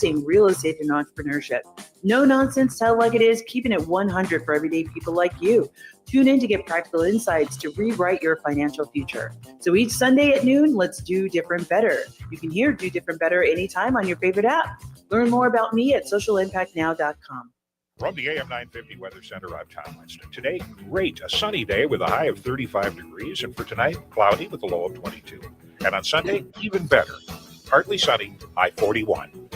real estate and entrepreneurship. No nonsense, tell it like it is, keeping it 100 for everyday people like you. Tune in to get practical insights to rewrite your financial future. So each Sunday at noon, let's do different better. You can hear Do Different Better anytime on your favorite app. Learn more about me at socialimpactnow.com. From the AM 950 Weather Center, I'm Tom Winston. Today, great. A sunny day with a high of 35 degrees. And for tonight, cloudy with a low of 22. And on Sunday, even better. Partly sunny, high 41.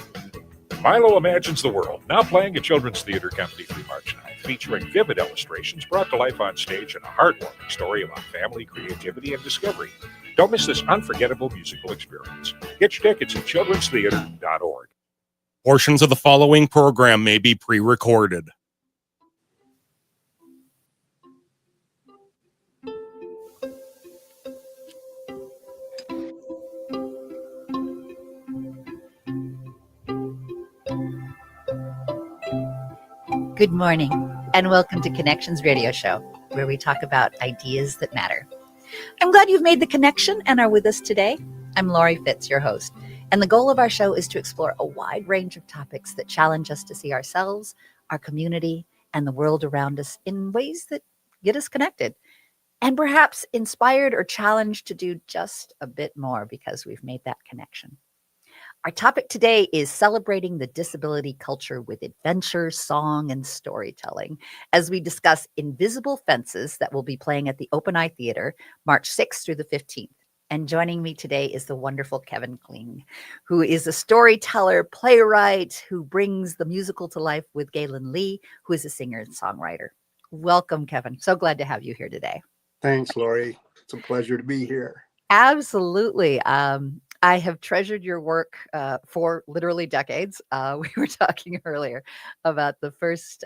Milo Imagines the World, now playing at Children's Theatre Company through March 9th, featuring vivid illustrations brought to life on stage and a heartwarming story about family, creativity, and discovery. Don't miss this unforgettable musical experience. Get your tickets at childrenstheatre.org. Portions of the following program may be pre-recorded. Good morning, and welcome to Connections Radio Show, where we talk about ideas that matter. I'm glad you've made the connection and are with us today. I'm Lori Fitz, your host, and the goal of our show is to explore a wide range of topics that challenge us to see ourselves, our community, and the world around us in ways that get us connected, and perhaps inspired or challenged to do just a bit more because we've made that connection. Our topic today is celebrating the disability culture with adventure, song, and storytelling as we discuss Invisible Fences that will be playing at the Open Eye Theater March 6th through the 15th. And joining me today is the wonderful Kevin Kling, who is a storyteller, playwright, who brings the musical to life with Galen Lee, who is a singer and songwriter. Welcome, Kevin. So glad to have you here today. Thanks, Lori. It's a pleasure to be here. Absolutely. I have treasured your work for literally decades. We were talking earlier about the first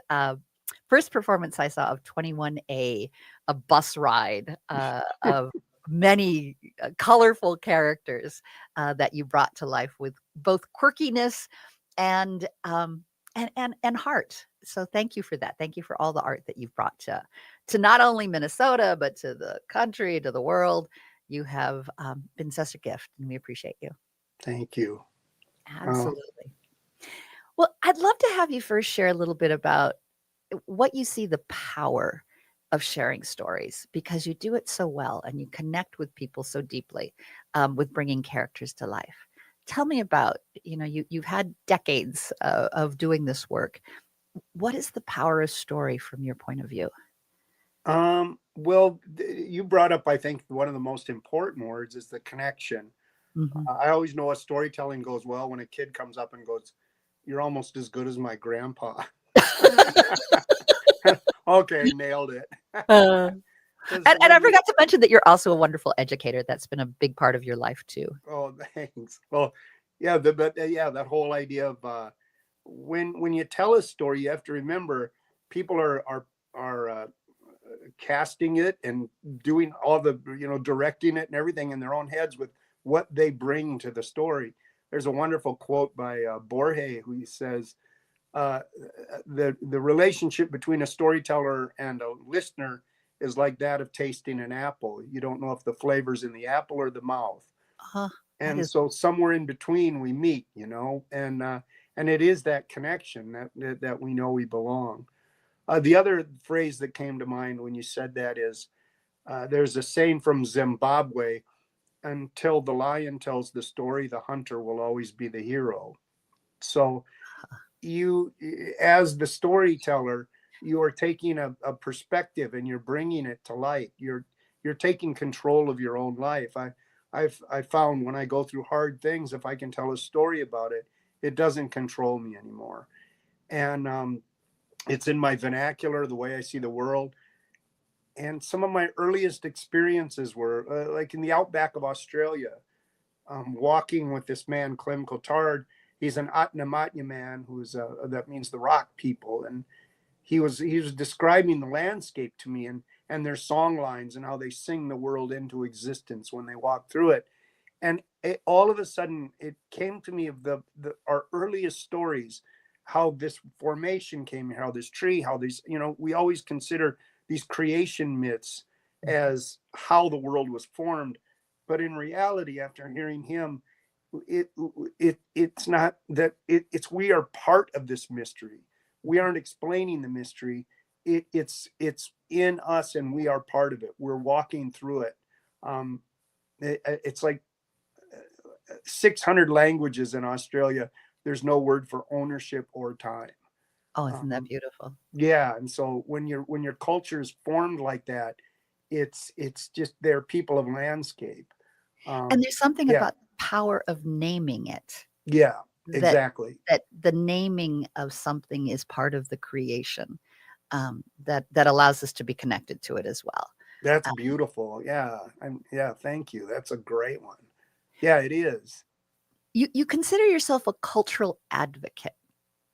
performance I saw of 21A, a bus ride of many colorful characters that you brought to life with both quirkiness and heart. So thank you for that. Thank you for all the art that you've brought to not only Minnesota, but to the country, to the world. You have been such a gift, and we appreciate you. Thank you. Absolutely. Well, I'd love to have you first share a little bit about what you see the power of sharing stories, because you do it so well and you connect with people so deeply with bringing characters to life. Tell me about, you've had decades of doing this work. What is the power of story from your point of view? Well, you brought up, I think, one of the most important words is the connection. Mm-hmm. I always know a storytelling goes well when a kid comes up and goes, "You're almost as good as my grandpa." Okay, nailed it. And I forgot to mention that you're also a wonderful educator. That's been a big part of your life too. Oh, thanks. Well, yeah, that whole idea of when you tell a story, you have to remember people are casting it and doing all the directing it and everything in their own heads with what they bring to the story. There's a wonderful quote by Borges, who says the relationship between a storyteller and a listener is like that of tasting an apple. You don't know if the flavor's in the apple or the mouth. And so somewhere in between we meet, and it is that connection that we know we belong. The other phrase that came to mind when you said that is, there's a saying from Zimbabwe: until the lion tells the story, the hunter will always be the hero. So you, as the storyteller, you are taking a perspective and you're bringing it to light. You're taking control of your own life. I found when I go through hard things, if I can tell a story about it, it doesn't control me anymore. And it's in my vernacular, the way I see the world. And some of my earliest experiences were like in the outback of Australia, walking with this man, Clem Cotard. He's an Atnamatnya man that means the rock people. And he was describing the landscape to me and their song lines and how they sing the world into existence when they walk through it. And all of a sudden, it came to me of our earliest stories, how this formation came here, how this tree, how these, we always consider these creation myths as how the world was formed. But in reality, after hearing him, it it's not that it's we are part of this mystery. We aren't explaining the mystery. It's in us, and we are part of it. We're walking through it. It's like 600 languages in Australia. There's no word for ownership or time. Oh, isn't that beautiful? Yeah, and so when your culture is formed like that, it's just they're people of landscape. And there's something yeah. about the power of naming it. Yeah, That exactly. that the naming of something is part of the creation, that allows us to be connected to it as well. That's beautiful. Yeah, thank you. That's a great one. Yeah, it is. You consider yourself a cultural advocate.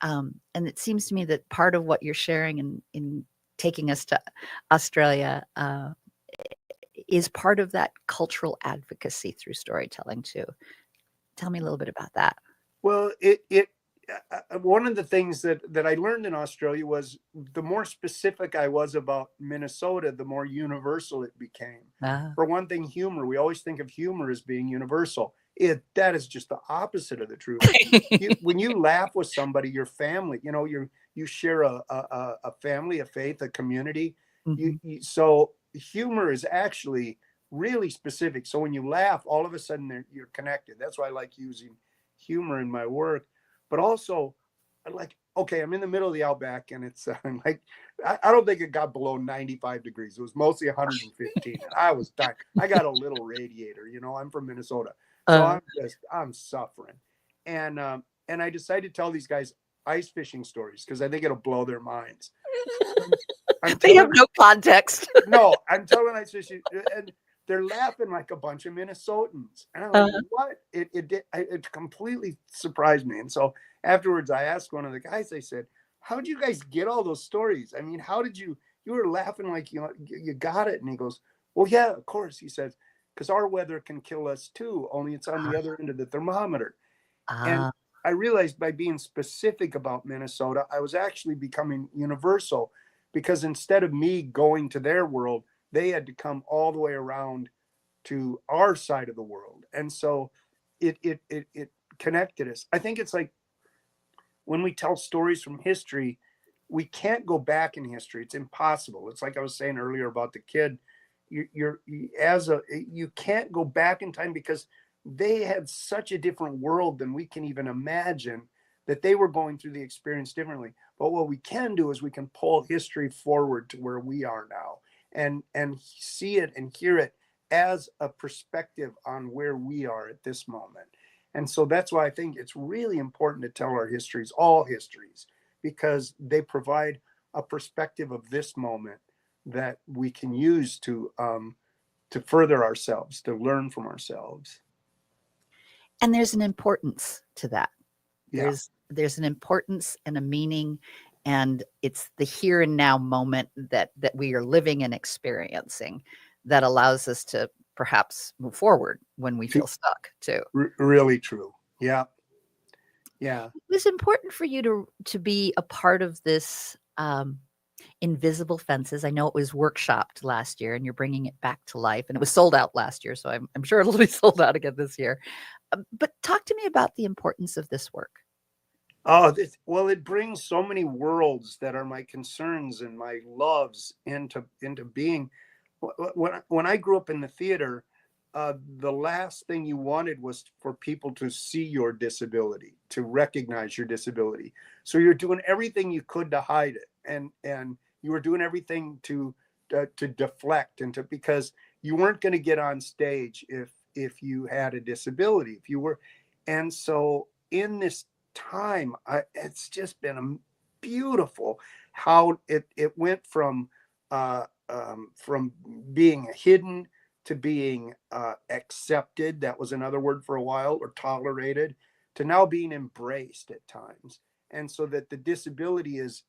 And it seems to me that part of what you're sharing in taking us to Australia is part of that cultural advocacy through storytelling too. Tell me a little bit about that. Well, one of the things that I learned in Australia was the more specific I was about Minnesota, the more universal it became. For one thing, humor. We always think of humor as being universal. That is just the opposite of the truth. When you laugh with somebody, your family, you share a family, a faith, a community. Mm-hmm. So humor is actually really specific. So when you laugh, all of a sudden you're connected. That's why I like using humor in my work. But also, I'm in the middle of the outback, and it's like, I don't think it got below 95 degrees. It was mostly 115, and I was dying. I got a little radiator, I'm from Minnesota. So I'm suffering. And I decided to tell these guys ice fishing stories because I think it'll blow their minds. They have no context. No, I'm telling ice fishing, and they're laughing like a bunch of Minnesotans. And I'm like, what? It completely surprised me. And so afterwards, I asked one of the guys, I said, how'd you guys get all those stories? I mean, how did you were laughing like you got it. And he goes, well, yeah, of course. He says, because our weather can kill us too, only it's on the other end of the thermometer. And I realized by being specific about Minnesota, I was actually becoming universal, because instead of me going to their world, they had to come all the way around to our side of the world. And so it connected us. I think it's like when we tell stories from history, we can't go back in history. It's impossible. It's like I was saying earlier about the kid. You can't go back in time, because they had such a different world than we can even imagine, that they were going through the experience differently. But what we can do is we can pull history forward to where we are now, and see it and hear it as a perspective on where we are at this moment. And so that's why I think it's really important to tell our histories, all histories, because they provide a perspective of this moment that we can use to further ourselves, to learn from ourselves. And there's an importance to that. Yeah. There's an importance and a meaning, and it's the here and now moment that we are living and experiencing that allows us to perhaps move forward when we feel stuck too. Really true. Yeah. Yeah. It was important for you to be a part of this Invisible Fences. I know it was workshopped last year, and you're bringing it back to life, and it was sold out last year, so I'm sure it'll be sold out again this year. But talk to me about the importance of this work. Oh, well, it brings so many worlds that are my concerns and my loves into being. When I grew up in the theater, the last thing you wanted was for people to see your disability, to recognize your disability. So you're doing everything you could to hide it, and you were doing everything to deflect, and because you weren't going to get on stage if you had a disability, if you were. And so in this time, it's just been beautiful how it went from being hidden to being accepted. That was another word for a while, or tolerated, to now being embraced at times. And so that the disability is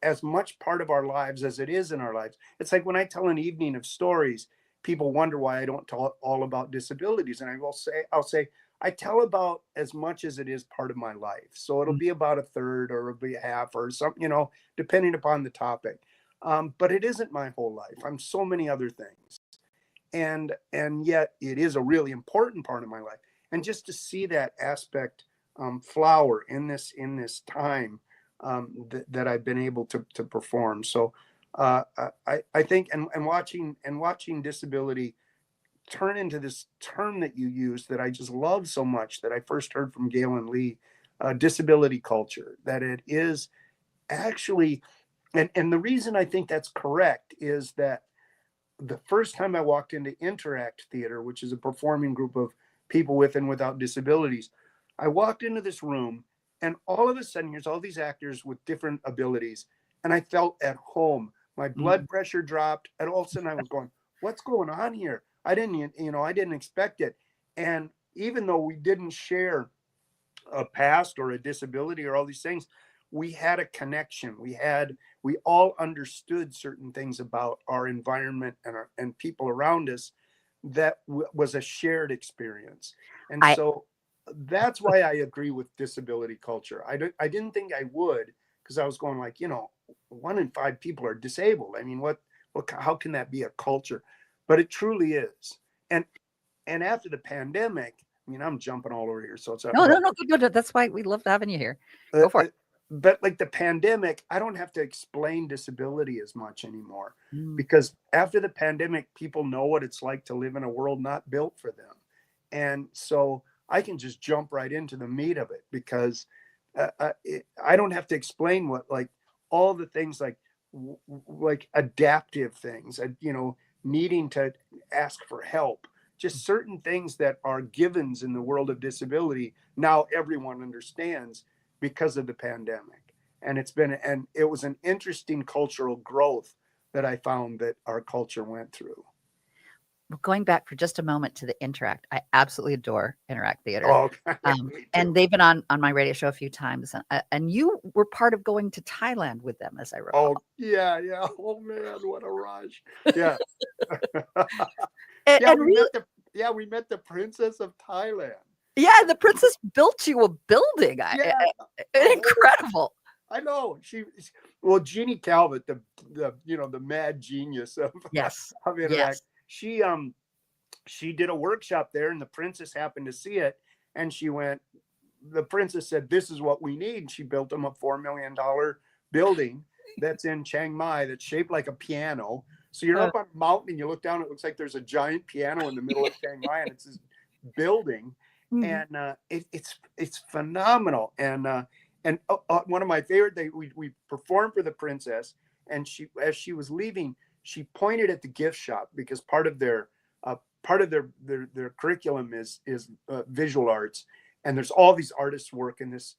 as much part of our lives as it is in our lives. It's like when I tell an evening of stories, people wonder why I don't talk all about disabilities. And I'll say, I tell about as much as it is part of my life. So it'll be about a third, or it'll be a half, or something, depending upon the topic. But it isn't my whole life. I'm so many other things. And yet it is a really important part of my life. and just to see that aspect flower in this time that I've been able to perform. So I think and watching disability turn into this term that you use that I just love so much, that I first heard from Galen Lee, disability culture, that it is actually, and the reason I think that's correct is that the first time I walked into Interact Theater, which is a performing group of people with and without disabilities, I walked into this room and all of a sudden here's all these actors with different abilities. And I felt at home. My blood pressure dropped. And all of a sudden I was going, what's going on here? I didn't expect it. And even though we didn't share a past or a disability or all these things, we had a connection. We all understood certain things about our environment and people around us that was a shared experience. And so that's why I agree with disability culture. I didn't think I would, because I was going like, 1 in 5 people are disabled. I mean, how can that be a culture? But it truly is. And after the pandemic, I mean, I'm jumping all over here. So it's no. Good. That's why we love having you here. Go for it. But like the pandemic, I don't have to explain disability as much anymore, because after the pandemic, people know what it's like to live in a world not built for them. And so I can just jump right into the meat of it, because I don't have to explain what, like all the things like adaptive things, needing to ask for help, just certain things that are givens in the world of disability. Now everyone understands because of the pandemic. And it was an interesting cultural growth that I found that our culture went through. Going back for just a moment to the Interact, I absolutely adore Interact Theater. Oh, and they've been on my radio show a few times, and you were part of going to Thailand with them, as I recall. Oh yeah. Oh man, what a rush! Yeah, we met the Princess of Thailand. Yeah, the princess built you a building. Incredible. I know. Jeannie Calvert, the mad genius of Interact. Yes. She did a workshop there, and the princess happened to see it, and the princess said, "This is what we need." And she built them a $4 million building that's in Chiang Mai that's shaped like a piano. So you're up on a mountain and you look down, it looks like there's a giant piano in the middle of Chiang Mai, and it's this building. And it's phenomenal. And one of my favorite things, we performed for the princess, and as she was leaving, she pointed at the gift shop, because part of their curriculum is visual arts, and there's all these artists' work in this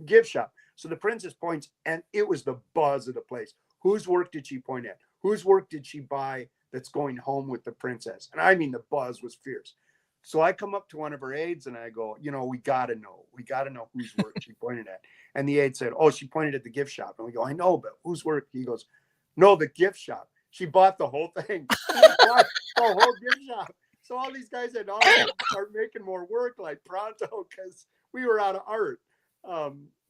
gift shop. So the princess points, and it was the buzz of the place. Whose work did she point at? Whose work did she buy that's going home with the princess? And I mean, the buzz was fierce. So I come up to one of her aides and I go, we got to know whose work she pointed at. And the aide said, "Oh, she pointed at the gift shop." And we go, "I know, but whose work?" He goes, "No, the gift shop. She bought the whole thing." The whole gift shop. So all these guys had all start making more work like pronto, because we were out of art.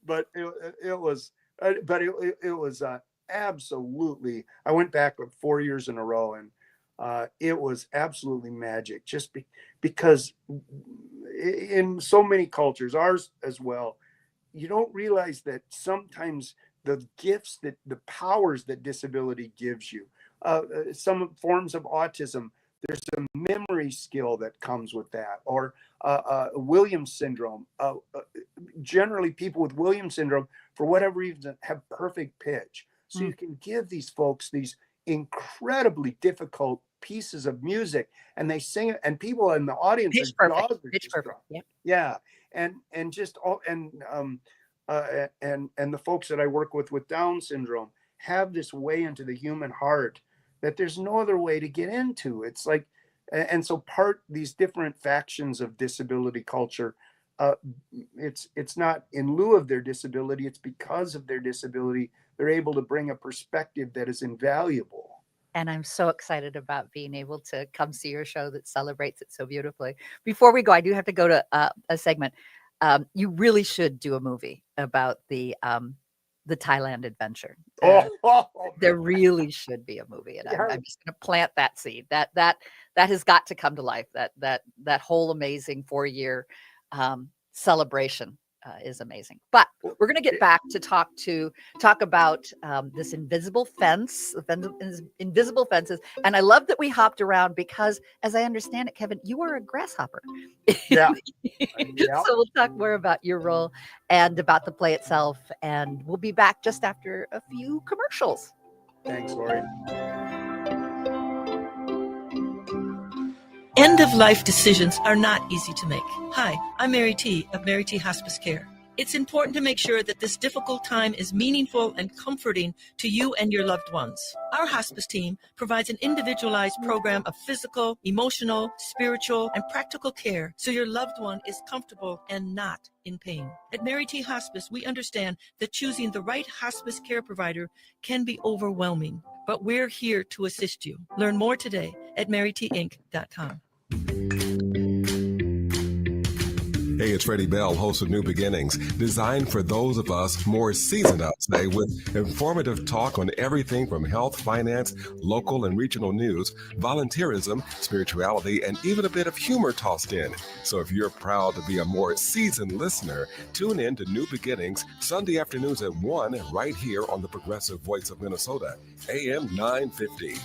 But it was absolutely, I went back 4 years in a row, and it was absolutely magic, just because in so many cultures, ours as well, you don't realize that sometimes the gifts, the powers that disability gives you, some forms of autism, there's a memory skill that comes with that, or Williams syndrome. Generally, people with Williams syndrome, for whatever reason, have perfect pitch. So you can give these folks these incredibly difficult pieces of music, and they sing it, and people in the audience Pitch perfect. Yep. Yeah, and just all and the folks that I work with Down syndrome have this way into the human heart that there's no other way to get into. It's like, and so these different factions of disability culture, it's not in lieu of their disability, it's because of their disability they're able to bring a perspective that is invaluable. And I'm so excited about being able to come see your show that celebrates it so beautifully. Before we go, I do have to go to a segment. You really should do a movie about the the Thailand adventure. Oh, There really should be a movie, and Yeah. I'm just going to plant that seed. That has got to come to life. That whole amazing 4-year celebration is amazing. But we're going to get back to talk about this invisible fence, invisible fences. And I love that we hopped around because, as I understand it, Kevin, you are a grasshopper. Yeah. So we'll talk more about your role and about the play itself. And we'll be back just after a few commercials. Thanks, Lori. End-of-life decisions are not easy to make. Hi, I'm Mary T. of Mary T. Hospice Care. It's important to make sure that this difficult time is meaningful and comforting to you and your loved ones. Our hospice team provides an individualized program of physical, emotional, spiritual, and practical care so your loved one is comfortable and not in pain. At Mary T. Hospice, we understand that choosing the right hospice care provider can be overwhelming, but we're here to assist you. Learn more today at marytinc.com. Hey, it's Freddie Bell, host of New Beginnings, designed for those of us more seasoned, I'd say, with informative talk on everything from health, finance, local and regional news, volunteerism, spirituality, and even a bit of humor tossed in. So if you're proud to be a more seasoned listener, tune in to New Beginnings Sunday afternoons at 1 right here on the Progressive Voice of Minnesota, AM 950.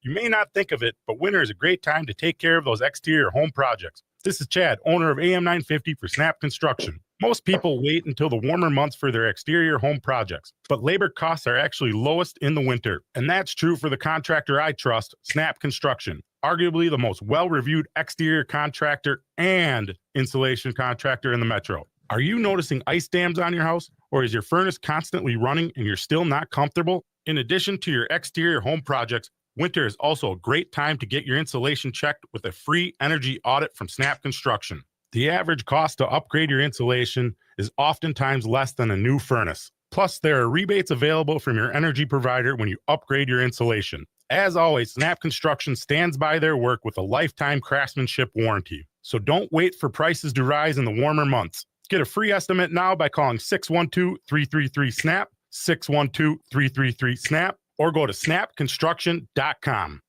You may not think of it, but winter is a great time to take care of those exterior home projects. This is Chad, owner of AM 950 for Snap Construction. Most people wait until the warmer months for their exterior home projects, but labor costs are actually lowest in the winter. And that's true for the contractor I trust, Snap Construction. Arguably the most well-reviewed exterior contractor and insulation contractor in the metro. Are you noticing ice dams on your house? Or is your furnace constantly running and you're still not comfortable? In addition to your exterior home projects, winter is also a great time to get your insulation checked with a free energy audit from Snap Construction. The average cost to upgrade your insulation is oftentimes less than a new furnace. Plus, there are rebates available from your energy provider when you upgrade your insulation. As always, Snap Construction stands by their work with a lifetime craftsmanship warranty. So don't wait for prices to rise in the warmer months. Get a free estimate now by calling 612-333-SNAP, 612-333-SNAP, or go to snapconstruction.com.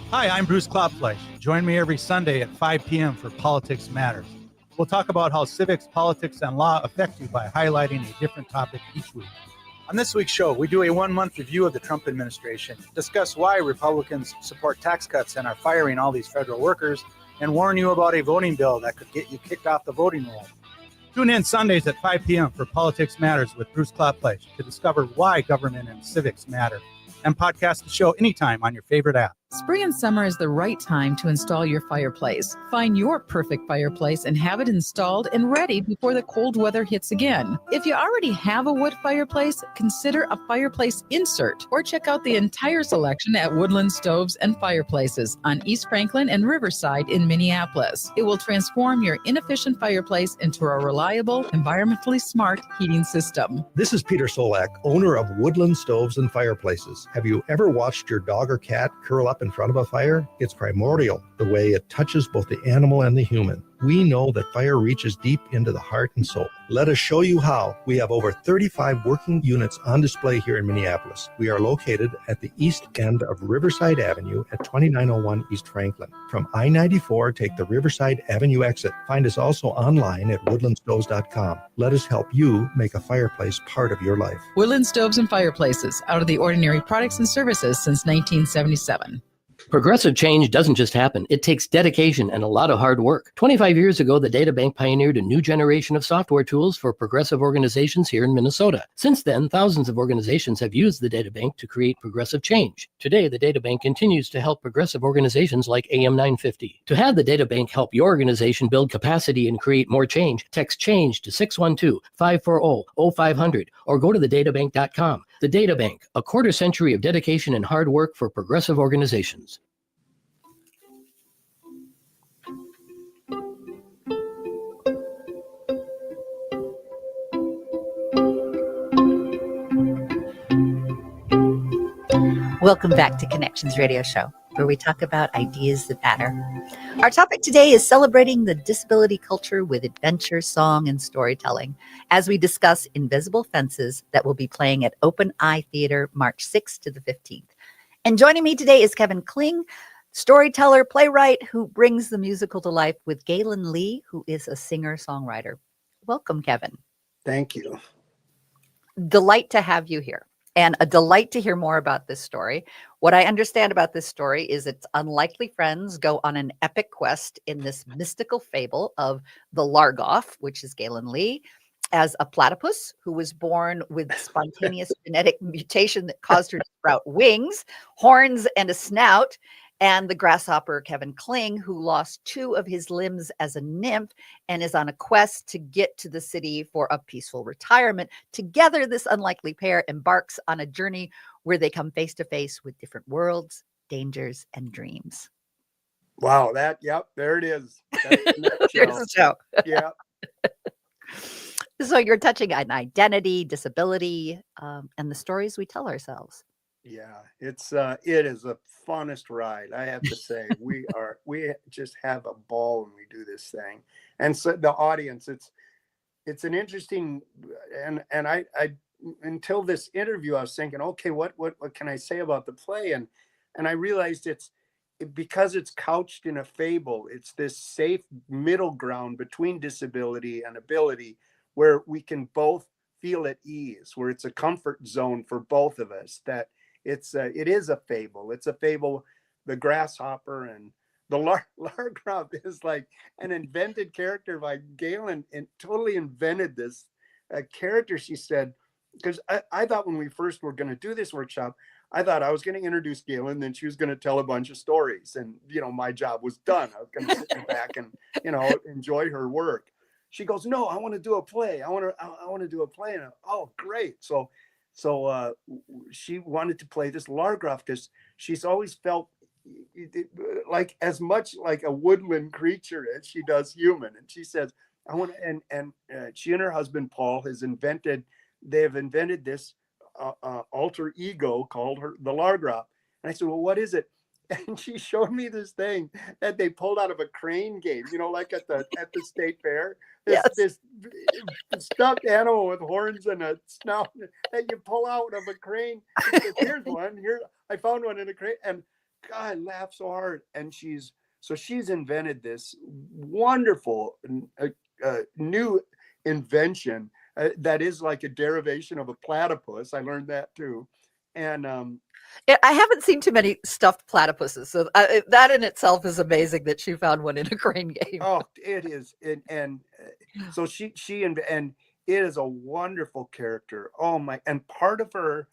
Hi, I'm Bruce Klopfleisch. Join me every Sunday at 5 p.m. for Politics Matters. We'll talk about how civics, politics, and law affect you by highlighting a different topic each week. On this week's show, we do a one-month review of the Trump administration, discuss why Republicans support tax cuts and are firing all these federal workers, and warn you about a voting bill that could get you kicked off the voting roll. Tune in Sundays at 5 p.m. for Politics Matters with Bruce Klopfleisch to discover why government and civics matter. And podcast the show anytime on your favorite app. Spring and summer is the right time to install your fireplace. Find your perfect fireplace and have it installed and ready before the cold weather hits again. If you already have a wood fireplace, consider a fireplace insert or check out the entire selection at Woodland Stoves and Fireplaces on East Franklin and Riverside in Minneapolis. It will transform your inefficient fireplace into a reliable, environmentally smart heating system. This is Peter Solak, owner of Woodland Stoves and Fireplaces. Have you ever watched your dog or cat curl up in front of a fire? It's primordial, the way it touches both the animal and the human. We know that fire reaches deep into the heart and soul. Let us show you how. We have over 35 working units on display here in Minneapolis. We are located at the east end of Riverside Avenue at 2901 East Franklin. From I-94, take the Riverside Avenue exit. Find us also online at woodlandstoves.com. Let us help you make a fireplace part of your life. Woodland Stoves and Fireplaces, out of the ordinary products and services since 1977. Progressive change doesn't just happen. It takes dedication and a lot of hard work. 25 years ago, the DataBank pioneered a new generation of software tools for progressive organizations here in Minnesota. Since then, thousands of organizations have used the DataBank to create progressive change. Today, the DataBank continues to help progressive organizations like AM 950. To have the DataBank help your organization build capacity and create more change, text CHANGE to 612-540-0500 or go to thedatabank.com. The DataBank, a quarter century of dedication and hard work for progressive organizations. Welcome back to Connections Radio Show. where we talk about ideas that matter. Our topic today is celebrating the disability culture with adventure, song, and storytelling as we discuss Invisible Fences that will be playing at Open Eye Theater March 6th to the 15th. And joining me today is Kevin Kling, storyteller, playwright, who brings the musical to life with Galen Lee, who is a singer-songwriter. Welcome, Kevin. Thank you. Delight to have you here, and a delight to hear more about this story. What I understand about this story is its unlikely friends go on an epic quest in this mystical fable of the Largoff, which is Galen Lee, as a platypus who was born with spontaneous genetic mutation that caused her to sprout wings, horns, and a snout, and the grasshopper Kevin Kling, who lost 2 of his limbs as a nymph and is on a quest to get to the city for a peaceful retirement. Together, this unlikely pair embarks on a journey where they come face to face with different worlds, dangers, and dreams. Wow, there it is. There's the show. Yeah. So you're touching on identity, disability, and the stories we tell ourselves. Yeah, it is the funnest ride, I have to say. We just have a ball when we do this thing. And so the audience, it's an interesting, and I until this interview, I was thinking, okay, what can I say about the play? And I realized because it's couched in a fable, it's this safe middle ground between disability and ability where we can both feel at ease, where it's a comfort zone for both of us, that it is a fable. It's a fable. The grasshopper and the Largoff is like an invented character by Galen, and totally invented this character. She said, because I thought when we first were going to do this workshop, I thought I was going to introduce Galen, then she was going to tell a bunch of stories, and my job was done. I was going to sit back and enjoy her work. She goes, no, I want to do a play. I want to do a play. And oh, great. So she wanted to play this Largoff because she's always felt like as much like a woodland creature as she does human. And she says, I want to, and she and her husband, Paul, they have invented this alter ego called the Largoff. And I said, well, what is it? And she showed me this thing that they pulled out of a crane game, like at the state fair. This stuffed animal with horns and a snout that you pull out of a crane. Here's one. Here, I found one in a crane, and God, I laughed so hard. And she's invented this wonderful new invention that is like a derivation of a platypus. I learned that too, and I haven't seen too many stuffed platypuses, so that in itself is amazing that she found one in a crane game. Oh, it is, so she and it is a wonderful character. Oh my! And part of her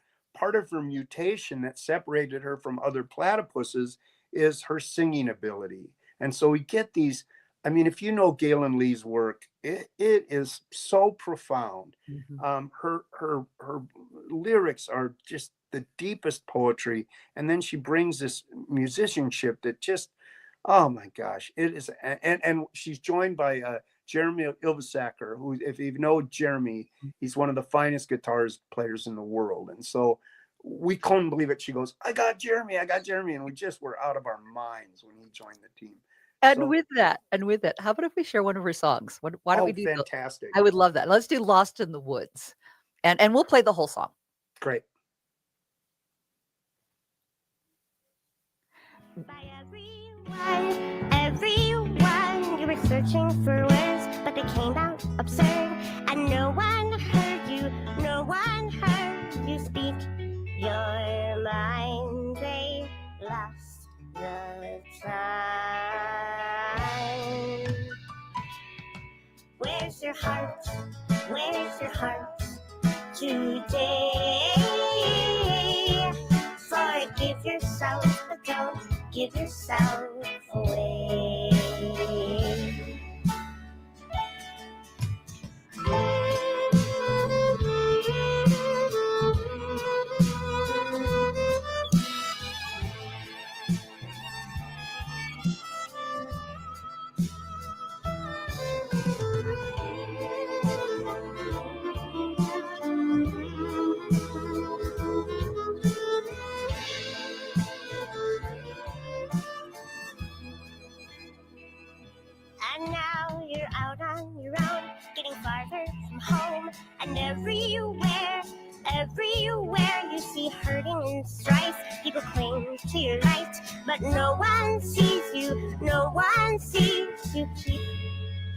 mutation that separated her from other platypuses is her singing ability, and so we get these. I mean, if you know Galen Lee's work, it is so profound. Mm-hmm. Her lyrics are just the deepest poetry, and then she brings this musicianship that just, oh my gosh, it is. And she's joined by Jeremy Ilvasacker, who, if you know Jeremy, he's one of the finest guitar players in the world. And so we couldn't believe it. She goes, I got Jeremy, and we just were out of our minds when he joined the team. And with that, how about if we share one of her songs? Why don't we do fantastic? I would love that. Let's do Lost in the Woods, and we'll play the whole song. Great. By everyone, you were searching for words, but they came out absurd, and no one heard you speak your mind. They lost the time. Where's your heart? Where's your heart today? Forgive yourself, but don't give yourself away. And everywhere you see hurting and strife. People cling to your light, but no one sees you. No one sees you keep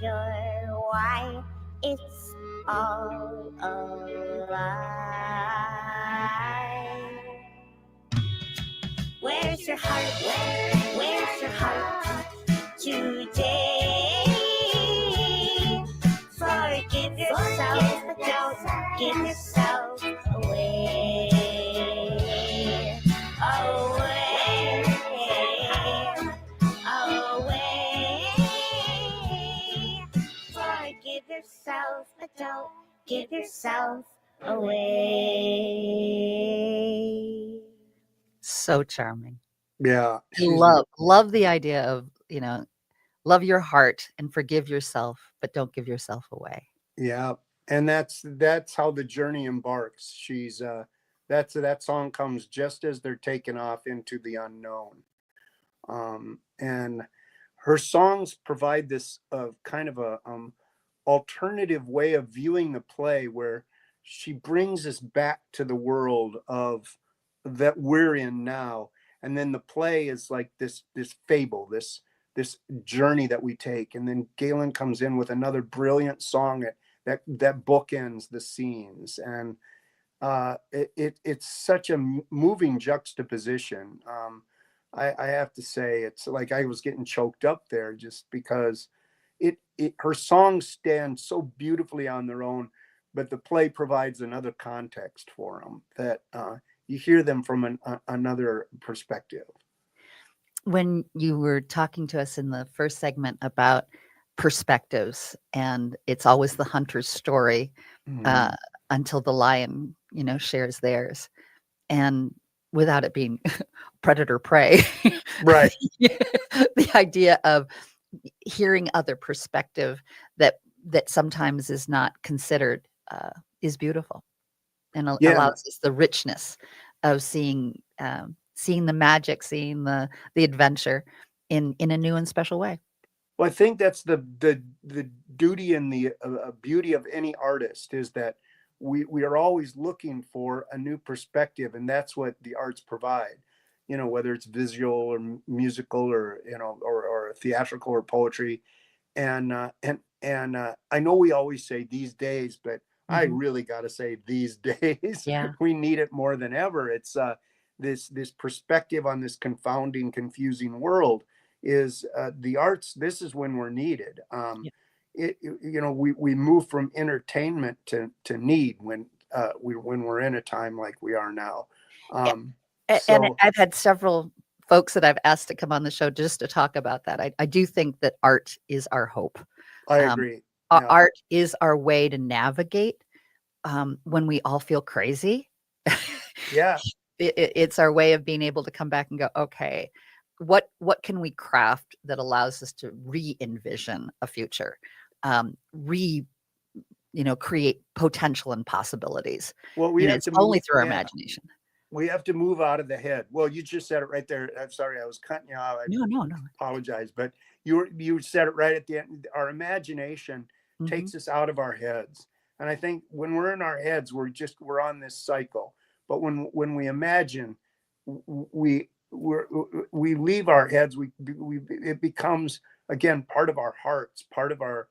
your why. It's all a lie. Where's your heart? Where's your heart today? Forgive yourself, but don't give yourself away. Away. Away. Forgive yourself, but don't give yourself away. So charming. Yeah. Love the idea of, love your heart and forgive yourself, but don't give yourself away. Yeah. And that's how the journey embarks. She's that song comes just as they're taking off into the unknown. And her songs provide this kind of a alternative way of viewing the play, where she brings us back to the world of that we're in now. And then the play is like this fable, this journey that we take. And then Galen comes in with another brilliant song that bookends the scenes. And it's such a moving juxtaposition. I have to say, it's like I was getting choked up there just because her songs stand so beautifully on their own, but the play provides another context for them that you hear them from another perspective. When you were talking to us in the first segment about perspectives, and it's always the hunter's story until the lion, shares theirs, and without it being predator prey, right? The idea of hearing other perspective that sometimes is not considered is beautiful, and allows us the richness of seeing the magic, seeing the adventure in a new and special way. Well, I think that's the duty and the beauty of any artist, is that we are always looking for a new perspective, and that's what the arts provide. Whether it's visual or musical or or theatrical or poetry, and I know we always say these days, but I really got to say these days, we need it more than ever. It's this perspective on this confounding, confusing world is the arts. This is when we're needed. We move from entertainment to need when we're in a time like we are now. And I've had several folks that I've asked to come on the show just to talk about that. I do think that art is our hope. I agree. Art is our way to navigate when we all feel crazy. Yeah. It's our way of being able to come back and go, okay, what can we craft that allows us to re-envision a future, create potential and possibilities. Well, it's only through our imagination. We have to move out of the head. Well, you just said it right there. I'm sorry, I was cutting you off. No. Apologize, but you said it right at the end. Our imagination takes us out of our heads, and I think when we're in our heads, we're on this cycle. But when we imagine, we leave our heads. It becomes again part of our hearts, part of our.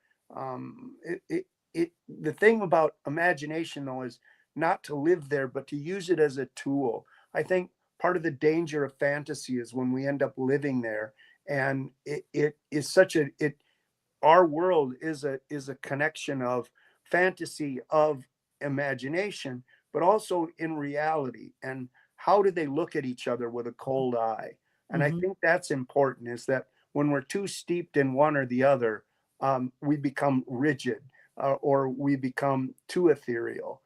The thing about imagination, though, is not to live there, but to use it as a tool. I think part of the danger of fantasy is when we end up living there, and it is such our world is a connection of fantasy, of imagination, but also in reality. And how do they look at each other with a cold eye? And I think that's important, is that when we're too steeped in one or the other, we become rigid, or we become too ethereal,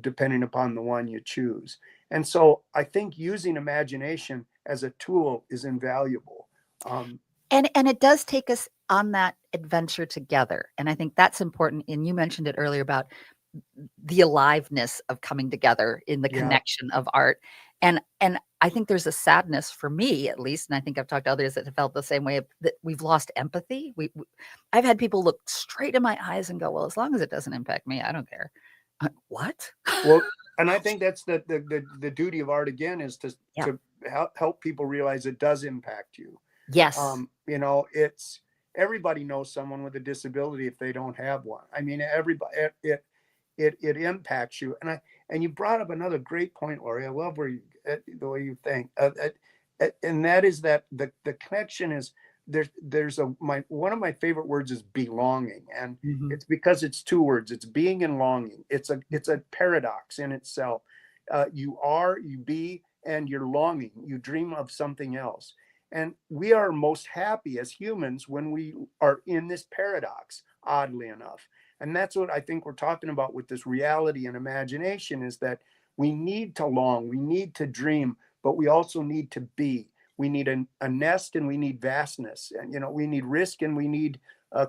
depending upon the one you choose. And so I think using imagination as a tool is invaluable. And it does take us on that adventure together. And I think that's important. And you mentioned it earlier about the aliveness of coming together in the connection of art. And I think there's a sadness, for me at least, and I think I've talked to others that have felt the same way, that we've lost empathy. I've had people look straight in my eyes and go, well, as long as it doesn't impact me, I don't care. What? Well, and I think that's the duty of art again, is to help people realize it does impact you. Yes. You know, it's everybody knows someone with a disability if they don't have one. I mean, everybody it impacts you. And you brought up another great point, Lori. I love the way you think, and that is that the connection is there's one of my favorite words is belonging, and it's because it's two words. It's being and longing. It's a paradox in itself. You be, and you're longing. You dream of something else. And we are most happy as humans when we are in this paradox, oddly enough. And that's what I think we're talking about with this reality and imagination, is that we need to long, we need to dream, but we also need to be. We need a nest, and we need vastness, and, you know, we need risk, and we need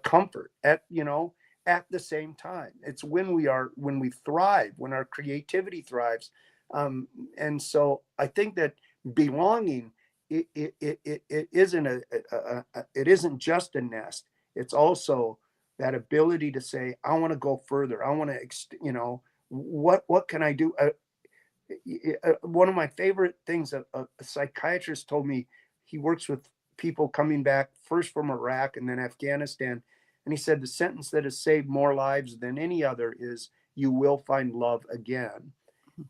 comfort at the same time. It's when we thrive, when our creativity thrives. And so I think that belonging, it isn't just a nest. It's also that ability to say, I want to go further. I want to, what can I do? One of my favorite things, a psychiatrist told me, he works with people coming back first from Iraq and then Afghanistan. And he said, the sentence that has saved more lives than any other is, you will find love again.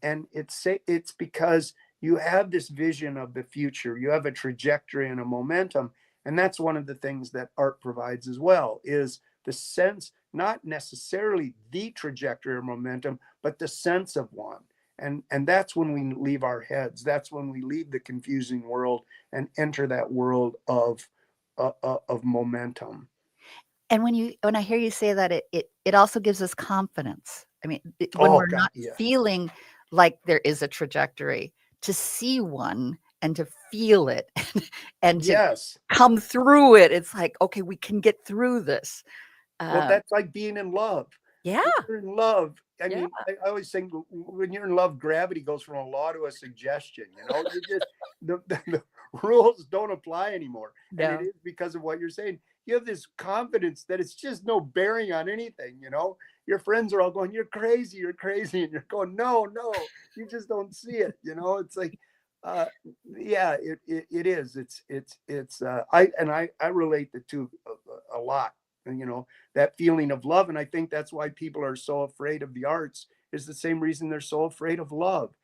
And it's because you have this vision of the future, you have a trajectory and a momentum. And that's one of the things that art provides as well, is the sense, not necessarily the trajectory or momentum, but the sense of one. And that's when we leave our heads. That's when we leave the confusing world and enter that world of momentum. And when I hear you say that, it also gives us confidence. I mean, when we're not feeling like there is a trajectory, to see one and to feel it and to come through it, it's like, okay, we can get through this. Well, that's like being in love. Yeah. When you're in love. I mean, I always think when you're in love, gravity goes from a law to a suggestion. You know, you just the rules don't apply anymore. No. And it is because of what you're saying. You have this confidence that it's just no bearing on anything. You know, your friends are all going, "You're crazy, you're crazy," and you're going, "No, you just don't see it." You know, it's like, it is. I relate the two a lot. And, you know, that feeling of love. And I think that's why people are so afraid of the arts, is the same reason they're so afraid of love,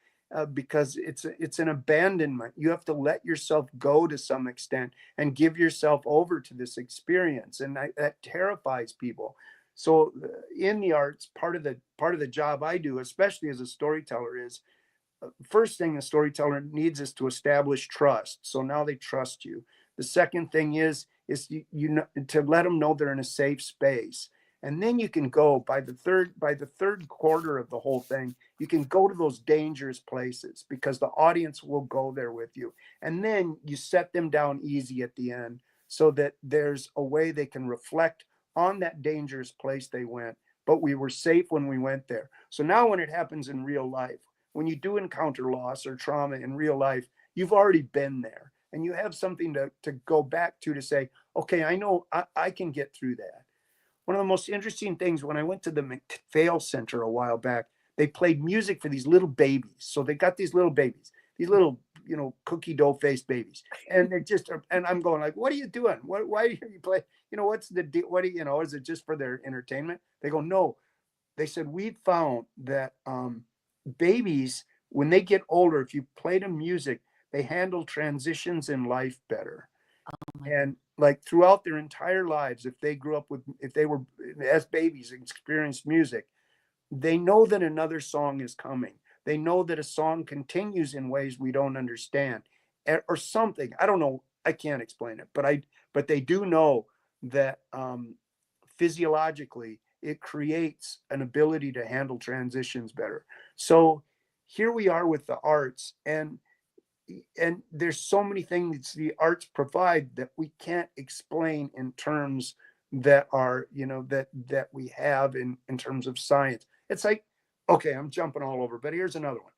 because it's an abandonment. You have to let yourself go to some extent and give yourself over to this experience. And that terrifies people. So in the arts, part of the job I do, especially as a storyteller, is first thing a storyteller needs is to establish trust. So now they trust you. The second thing is to let them know they're in a safe space. And then you can go by the third quarter of the whole thing, you can go to those dangerous places, because the audience will go there with you. And then you set them down easy at the end, so that there's a way they can reflect on that dangerous place they went, but we were safe when we went there. So now when it happens in real life, when you do encounter loss or trauma in real life, you've already been there. And you have something to go back to say, okay, I know I can get through that. One of the most interesting things, when I went to the MacPhail Center a while back, they played music for these little babies. So they got these little babies, these little, cookie dough faced babies. And they're just, and I'm going like, what are you doing? Why are you play? What's the deal? Is it just for their entertainment? They go, no. They said, we found that babies, when they get older, if you play them music, they handle transitions in life better. And like throughout their entire lives, if they were as babies experienced music, they know that another song is coming. They know that a song continues in ways we don't understand, or something. I don't know. I can't explain it, but they do know that physiologically it creates an ability to handle transitions better. So here we are with the arts, and there's so many things the arts provide that we can't explain in terms that are, that we have in terms of science. It's like, okay, I'm jumping all over, but here's another one.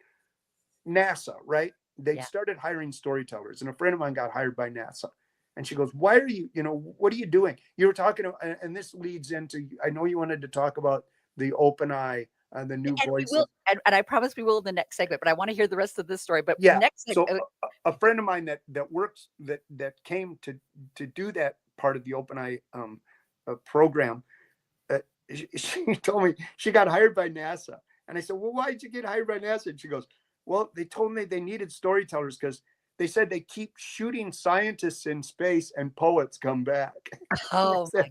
NASA, right? They started hiring storytellers, and a friend of mine got hired by NASA. And she goes, why are you, what are you doing? You were talking, and this leads into, I know you wanted to talk about the OpenEye, the new And we voice. will, and I promise we will in the next segment, but I want to hear the rest of this story. But Yeah. next So segment, a friend of mine that works that came to do that part of the OpenEye program, she told me she got hired by NASA, and I said, well, why did you get hired by NASA? And she goes, well, they told me they needed storytellers because they said they keep shooting scientists in space and poets come back. oh my God.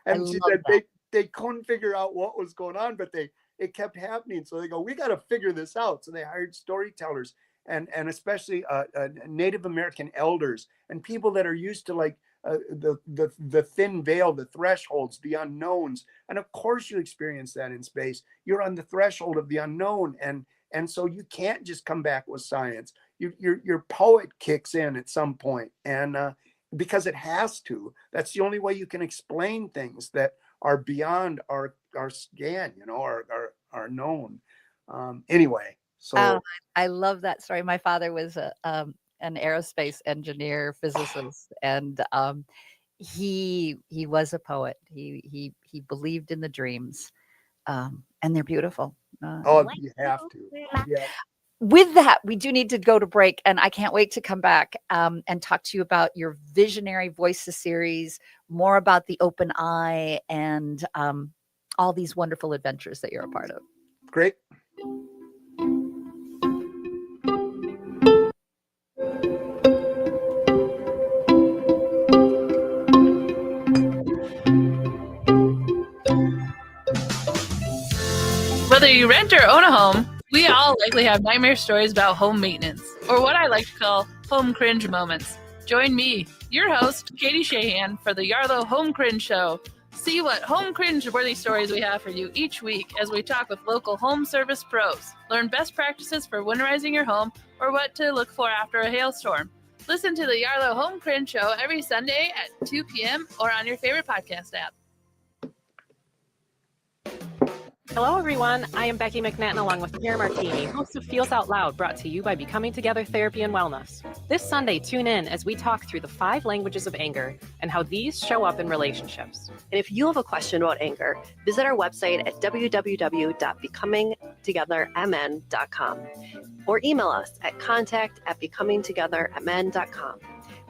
And I she love said that. they couldn't figure out what was going on, but it kept happening. So they go, we got to figure this out. So they hired storytellers and especially Native American elders and people that are used to like the thin veil, the thresholds, the unknowns. And of course you experience that in space. You're on the threshold of the unknown. And so you can't just come back with science. Your poet kicks in at some point, and because it has to. That's the only way you can explain things that are beyond our scan, are known. Anyway, so I love that story. My father was an aerospace engineer, physicist, and he was a poet. He believed in the dreams, and they're beautiful. you have to. Yeah. With that, we do need to go to break, and I can't wait to come back and talk to you about your Visionary Voices series, more about the OpenEye, and all these wonderful adventures that you're a part of. Great. Whether you rent or own a home, we all likely have nightmare stories about home maintenance, or what I like to call home cringe moments. Join me, your host, Katie Shahan, for the Yarlow Home Cringe Show. See what home cringe-worthy stories we have for you each week as we talk with local home service pros. Learn best practices for winterizing your home or what to look for after a hailstorm. Listen to the Yarlow Home Cringe Show every Sunday at 2 p.m. or on your favorite podcast app. Hello, everyone. I am Becky McNatten along with Pierre Martini, host of Feels Out Loud, brought to you by Becoming Together Therapy and Wellness. This Sunday, tune in as we talk through the 5 languages of anger and how these show up in relationships. And if you have a question about anger, visit our website at www.becomingtogethermn.com or email us at contact@becomingtogethermn.com.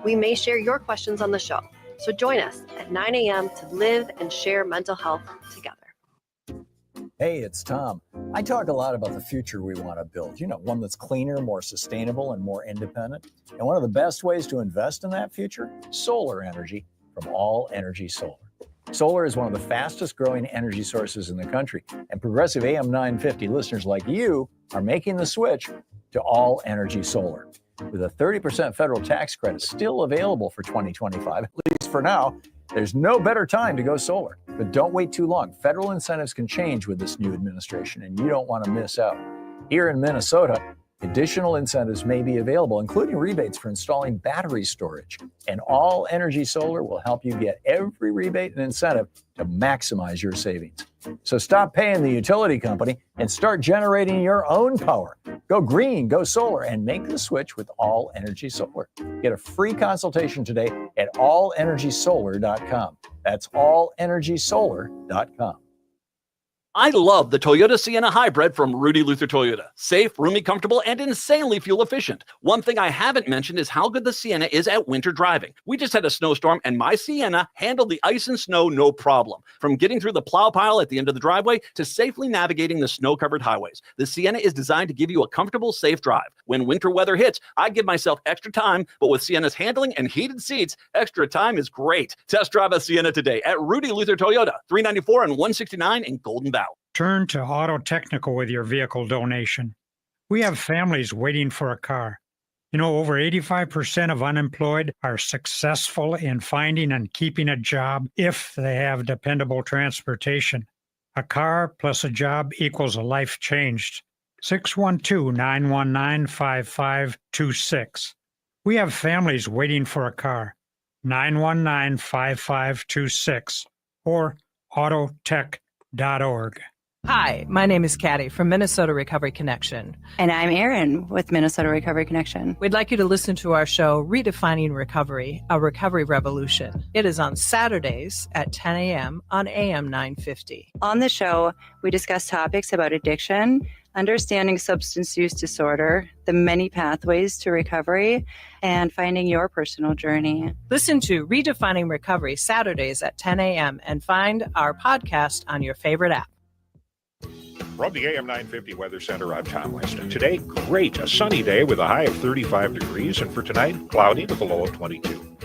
We may share your questions on the show, so join us at 9 a.m. to live and share mental health together. Hey, it's Tom. I talk a lot about the future we want to build, one that's cleaner, more sustainable, and more independent. And one of the best ways to invest in that future, solar energy from All Energy Solar. Solar is one of the fastest growing energy sources in the country, and progressive AM 950 listeners like you are making the switch to All Energy Solar. With a 30% federal tax credit still available for 2025, at least for now, there's no better time to go solar. But don't wait too long. Federal incentives can change with this new administration, and you don't want to miss out. Here in Minnesota, additional incentives may be available, including rebates for installing battery storage. And All Energy Solar will help you get every rebate and incentive to maximize your savings. So stop paying the utility company and start generating your own power. Go green, go solar, and make the switch with All Energy Solar. Get a free consultation today at allenergysolar.com. That's allenergysolar.com. I love the Toyota Sienna Hybrid from Rudy Luther Toyota. Safe, roomy, comfortable, and insanely fuel efficient. One thing I haven't mentioned is how good the Sienna is at winter driving. We just had a snowstorm, and my Sienna handled the ice and snow no problem. From getting through the plow pile at the end of the driveway to safely navigating the snow-covered highways, the Sienna is designed to give you a comfortable, safe drive. When winter weather hits, I give myself extra time, but with Sienna's handling and heated seats, extra time is great. Test drive a Sienna today at Rudy Luther Toyota, 394 and 169 in Golden Valley. Turn to Auto Technical with your vehicle donation. We have families waiting for a car. Over 85% of unemployed are successful in finding and keeping a job if they have dependable transportation. A car plus a job equals a life changed. 612-919-5526. We have families waiting for a car. 919-5526 or autotech.org. Hi, my name is Katty from Minnesota Recovery Connection. And I'm Erin with Minnesota Recovery Connection. We'd like you to listen to our show, Redefining Recovery, a Recovery Revolution. It is on Saturdays at 10 a.m. on AM 950. On the show, we discuss topics about addiction, understanding substance use disorder, the many pathways to recovery, and finding your personal journey. Listen to Redefining Recovery Saturdays at 10 a.m. and find our podcast on your favorite app. From the AM 950 Weather Center, I'm Tom Weston. Today, great. A sunny day with a high of 35 degrees. And for tonight, cloudy with a low of 22.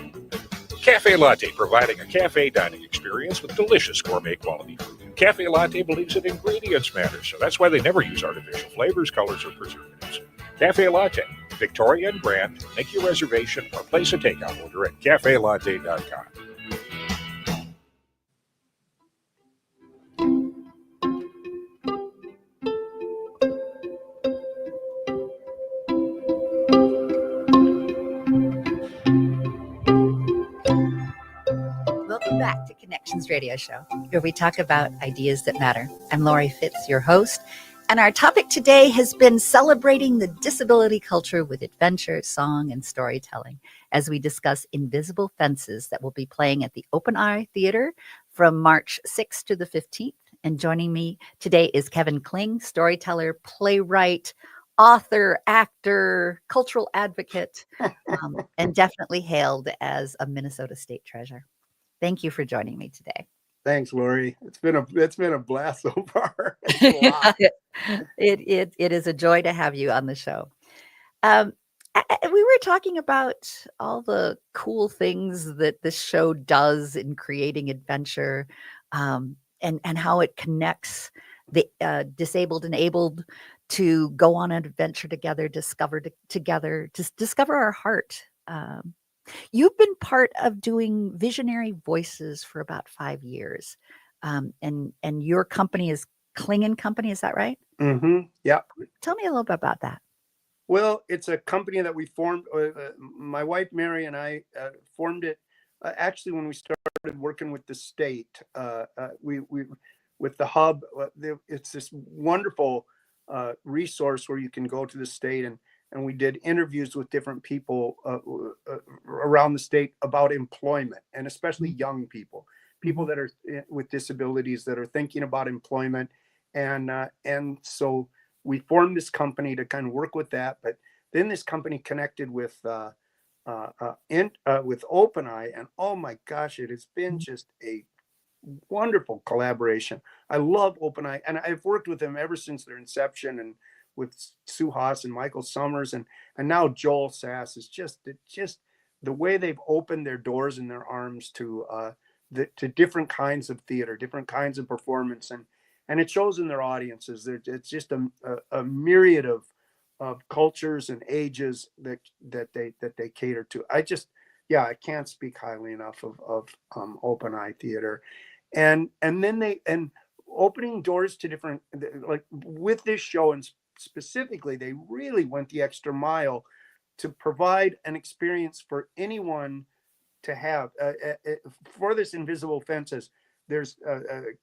Cafe Latte, providing a cafe dining experience with delicious gourmet quality food. Cafe Latte believes that ingredients matter, so that's why they never use artificial flavors, colors, or preservatives. Cafe Latte, Victoria and brand. Make your reservation or place a takeout order at cafelatte.com. Welcome back to Connections Radio Show, where we talk about ideas that matter. I'm Lori Fitz, your host, and our topic today has been celebrating the disability culture with adventure, song, and storytelling as we discuss Invisible Fences that will be playing at the Open Eye Theater from March 6th to the 15th. And joining me today is Kevin Kling, storyteller, playwright, author, actor, cultural advocate, and definitely hailed as a Minnesota State treasure. Thank you for joining me today. Thanks, Lori. It's been a blast so far. It is a joy to have you on the show. We were talking about all the cool things that this show does in creating adventure, and how it connects the disabled and abled to go on an adventure together, discover our heart. You've been part of doing Visionary Voices for about 5 years, and your company is Kling & Company. Is that right? Mm-hmm. Yeah. Tell me a little bit about that. Well, it's a company that we formed. My wife Mary and I formed it actually when we started working with the state. We with the hub. It's this wonderful resource where you can go to the state and we did interviews with different people around the state about employment, and especially young people that are with disabilities that are thinking about employment. And so we formed this company to kind of work with that. But then this company connected with Open Eye, and oh my gosh, it has been just a wonderful collaboration. I love Open Eye, and I've worked with them ever since their inception, and with Sue Haas and Michael Summers and now Joel Sass. Is just the way they've opened their doors and their arms to different kinds of theater, different kinds of performance, and it shows in their audiences. It's just a myriad of cultures and ages that they cater to. I can't speak highly enough of Open Eye Theater, and then opening doors to different, like with this show, and specifically they really went the extra mile to provide an experience for anyone to have for this Invisible Fences. There's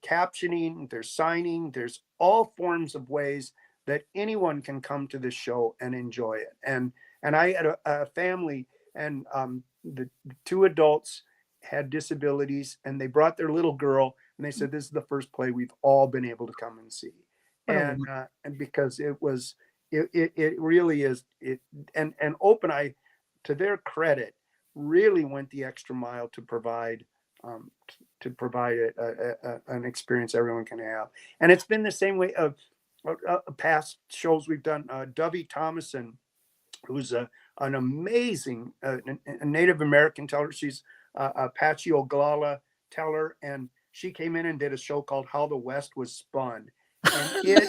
captioning, there's signing, there's all forms of ways that anyone can come to this show and enjoy it. And I had a family, and the two adults had disabilities, and they brought their little girl, and they said, this is the first play we've all been able to come and see. And because it really is and Open Eye, to their credit, really went the extra mile to provide an experience everyone can have. And it's been the same way of past shows we've done. Dovey Thomason, who's an amazing Native American teller. She's a Apache Oglala teller, and she came in and did a show called How the West Was Spun. And it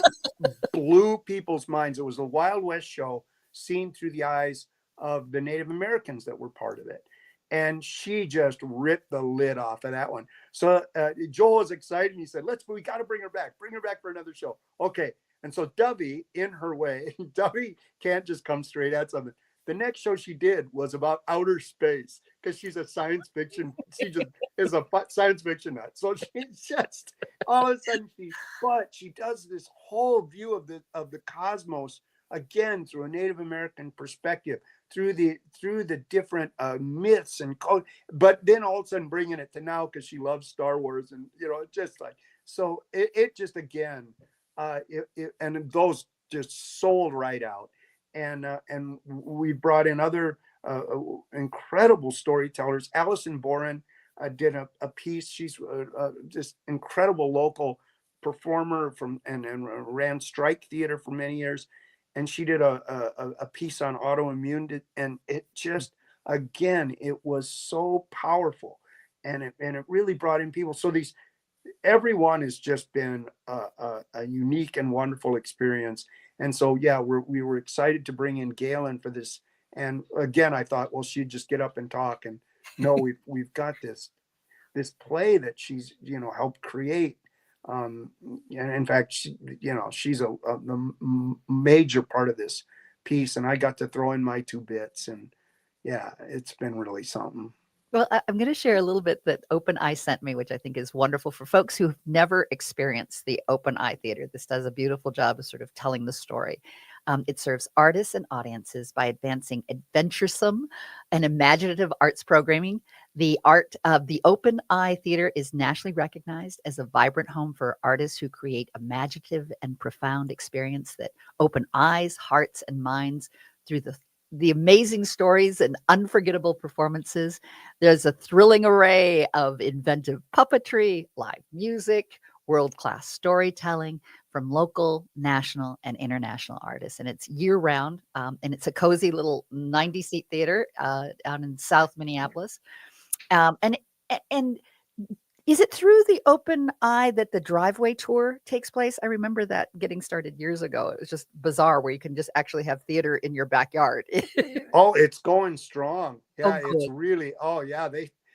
blew people's minds. It was a Wild West show seen through the eyes of the Native Americans that were part of it. And she just ripped the lid off of that one. So Joel was excited. He said, we got to bring her back for another show. Okay. And so Dovey, in her way, Dovey can't just come straight at something. The next show she did was about outer space. because she's a science fiction. She just is a science fiction nut. So she's just all of a sudden she does this whole view of the cosmos again through a Native American perspective, through the different myths and code, but then all of a sudden bringing it to now because she loves Star Wars, and just like so it just again and those just sold right out, and we brought in other incredible storytellers. Allison Boren did a piece. She's just incredible local performer and ran Strike Theater for many years. And she did a piece on autoimmune, and it just, again, it was so powerful, and it really brought in people. So everyone has just been a unique and wonderful experience. And so, yeah, we were excited to bring in Galen for this. And again, I thought, well, she'd just get up and talk, and no, we've got this play that she's helped create. And in fact, she's a major part of this piece, and I got to throw in my 2 bits, and yeah, it's been really something. Well, I'm going to share a little bit that Open Eye sent me, which I think is wonderful for folks who've never experienced the Open Eye Theater. This does a beautiful job of sort of telling the story. It serves artists and audiences by advancing adventuresome and imaginative arts programming. The art of the Open Eye Theater is nationally recognized as a vibrant home for artists who create imaginative and profound experience that open eyes, hearts, and minds through the amazing stories and unforgettable performances. There's a thrilling array of inventive puppetry, live music, world-class storytelling from local, national, and international artists. And it's year-round, and it's a cozy little 90-seat theater out in South Minneapolis. And is it through the Open Eye that the driveway tour takes place? I remember that getting started years ago. It was just bizarre where you can just actually have theater in your backyard. Oh, it's going strong. Yeah, it's good. really,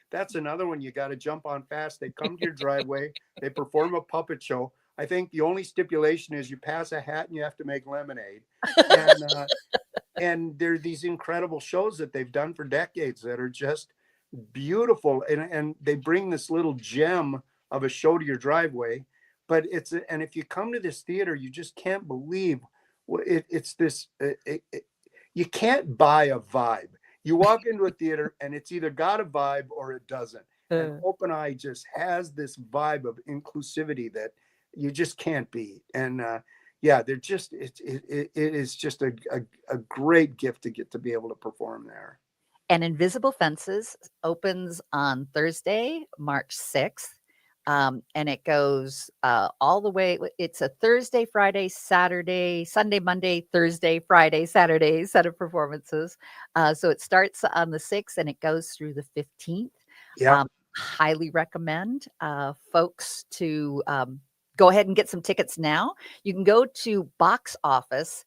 that's another one you got to jump on fast. They come to your driveway, they perform a puppet show. I think the only stipulation is you pass a hat and you have to make lemonade. And there are these incredible shows that they've done for decades that are just beautiful, and they bring this little gem of a show to your driveway. But and if you come to this theater, you just can't believe it's this. You can't buy a vibe. You walk into a theater and it's either got a vibe or it doesn't. And Open Eye just has this vibe of inclusivity that you just can't beat. And they're just it is just a great gift to get to be able to perform there. And Invisible Fences opens on Thursday, March 6th. And it goes all the way. It's a Thursday, Friday, Saturday, Sunday, Monday, Thursday, Friday, Saturday set of performances. So it starts on the 6th and it goes through the 15th. Yeah. Highly recommend folks to go ahead and get some tickets now. You can go to box office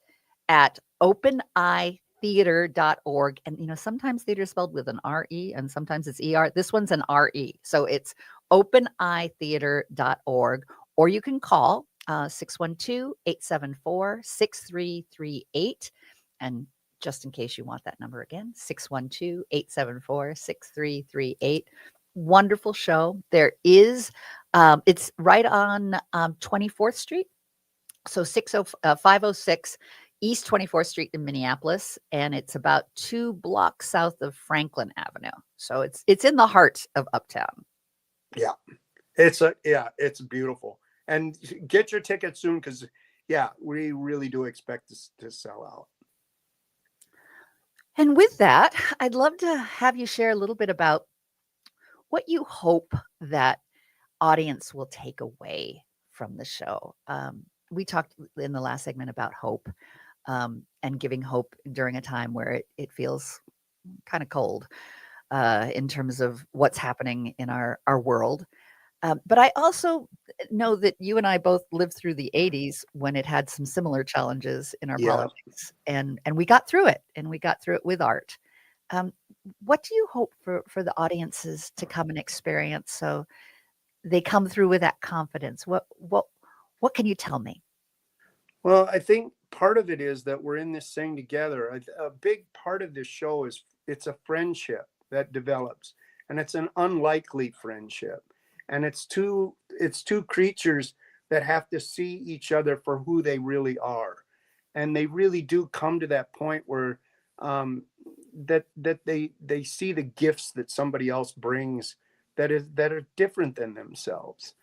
at openeyetheater.org. And, sometimes theater is spelled with an R-E and sometimes it's E-R. This one's an R-E. So it's openeyetheater.org, or you can call 612-874-6338. And just in case you want that number again, 612-874-6338. Wonderful show. There is, it's right on 24th Street. So 506 East 24th Street in Minneapolis, and it's about 2 blocks south of Franklin Avenue. So it's in the heart of Uptown. Yeah, it's beautiful. And get your tickets soon because, we really do expect this to sell out. And with that, I'd love to have you share a little bit about what you hope that audience will take away from the show. We talked in the last segment about hope and giving hope during a time where it feels kind of cold in terms of what's happening in our world. But I also know that you and I both lived through the 80s when it had some similar challenges in our politics, and we got through it, and we got through it with art. What do you hope for the audiences to come and experience so they come through with that confidence? What can you tell me? Well, I think part of it is that we're in this thing together. A big part of this show is it's a friendship. that develops, and it's an unlikely friendship, and it's two creatures that have to see each other for who they really are, and they really do come to that point where that they see the gifts that somebody else brings that are different than themselves.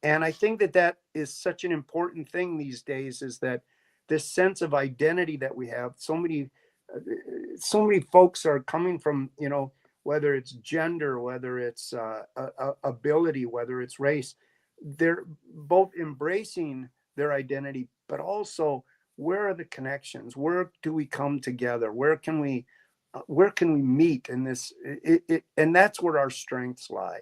And I think that is such an important thing these days, is that this sense of identity that we have. So many folks are coming from, whether it's gender, whether it's ability, whether it's race, they're both embracing their identity, but also, where are the connections? Where do we come together? Where can we meet in this? And that's where our strengths lie.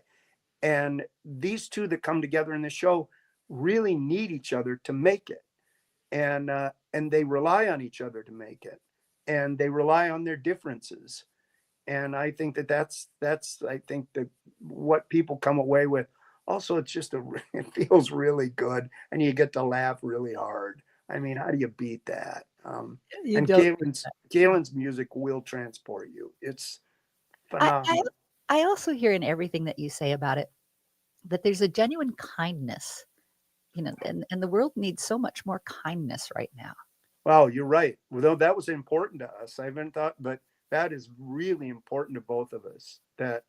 And these two that come together in the show really need each other to make it. And they rely on each other to make it. And they rely on their differences. And I think that's what people come away with. Also, it feels really good, and you get to laugh really hard. I mean, how do you beat that? And Galen's music will transport you. It's phenomenal. I also hear in everything that you say about it that there's a genuine kindness, and the world needs so much more kindness right now. Well, you're right. Well, that was important to us. I haven't thought, but that is really important to both of us. That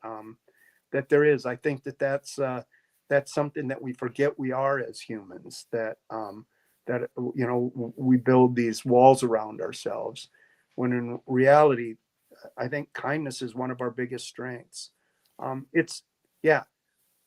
there is. I think that's something that we forget we are as humans. That we build these walls around ourselves, when in reality, I think kindness is one of our biggest strengths.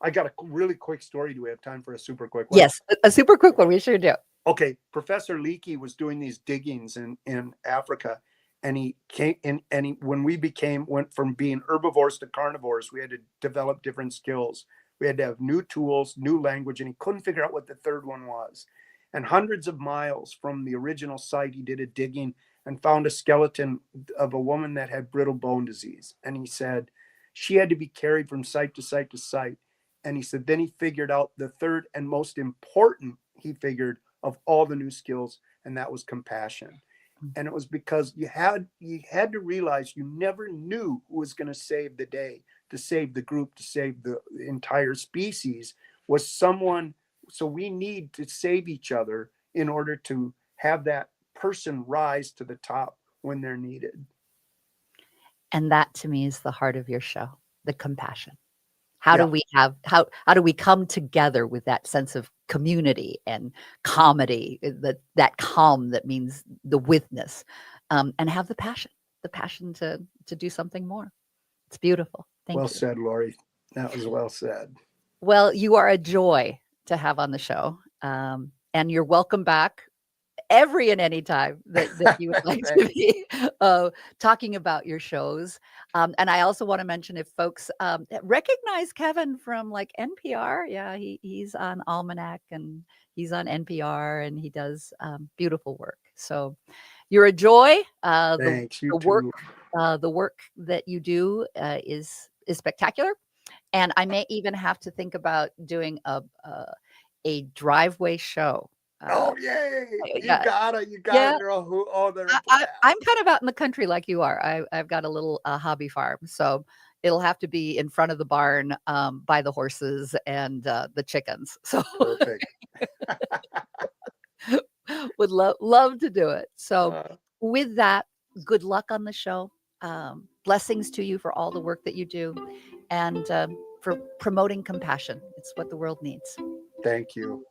I got a really quick story. Do we have time for a super quick one? Yes, a super quick one. We sure do. Okay, Professor Leakey was doing these diggings in Africa, and he came in, and when we went from being herbivores to carnivores, we had to develop different skills. We had to have new tools, new language, and he couldn't figure out what the third one was. And hundreds of miles from the original site, he did a digging and found a skeleton of a woman that had brittle bone disease. And he said she had to be carried from site to site to site. And he said, then he figured out the third and most important, he figured, of all the new skills, and that was compassion. And it was because you had to realize you never knew who was going to save the day, to save the group, to save the entire species, was someone. So we need to save each other in order to have that person rise to the top when they're needed. And that, to me, is the heart of your show, the compassion. How do we come together with that sense of community and comedy, that calm that means the witness, and have the passion to do something more. It's beautiful. Thank you. Well said, Lori. That was well said. Well, you are a joy to have on the show, and you're welcome back every and any time that you would like to be talking about your shows. And I also want to mention, if folks recognize Kevin from like NPR, yeah, he's on Almanac and he's on NPR and he does beautiful work. So you're a joy. Thanks. The work that you do is spectacular. And I may even have to think about doing a driveway show. Oh, yay! You got it, girl. I'm kind of out in the country like you are. I've got a little hobby farm, so it'll have to be in front of the barn, by the horses and the chickens. So perfect. Would love to do it. So with that, good luck on the show. Blessings to you for all the work that you do, and for promoting compassion. It's what the world needs. Thank you.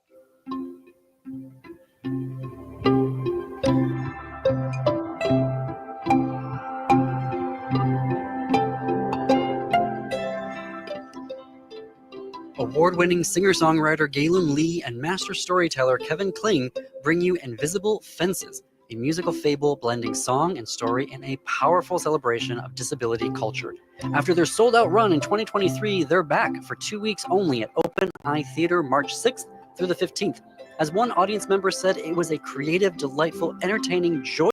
Award-winning singer-songwriter Galen Lee and master storyteller Kevin Kling bring you Invisible Fences, a musical fable blending song and story in a powerful celebration of disability culture. After their sold-out run in 2023, they're back for 2 weeks only at Open Eye Theater, March 6th through the 15th. As one audience member said, it was a creative, delightful, entertaining, joyful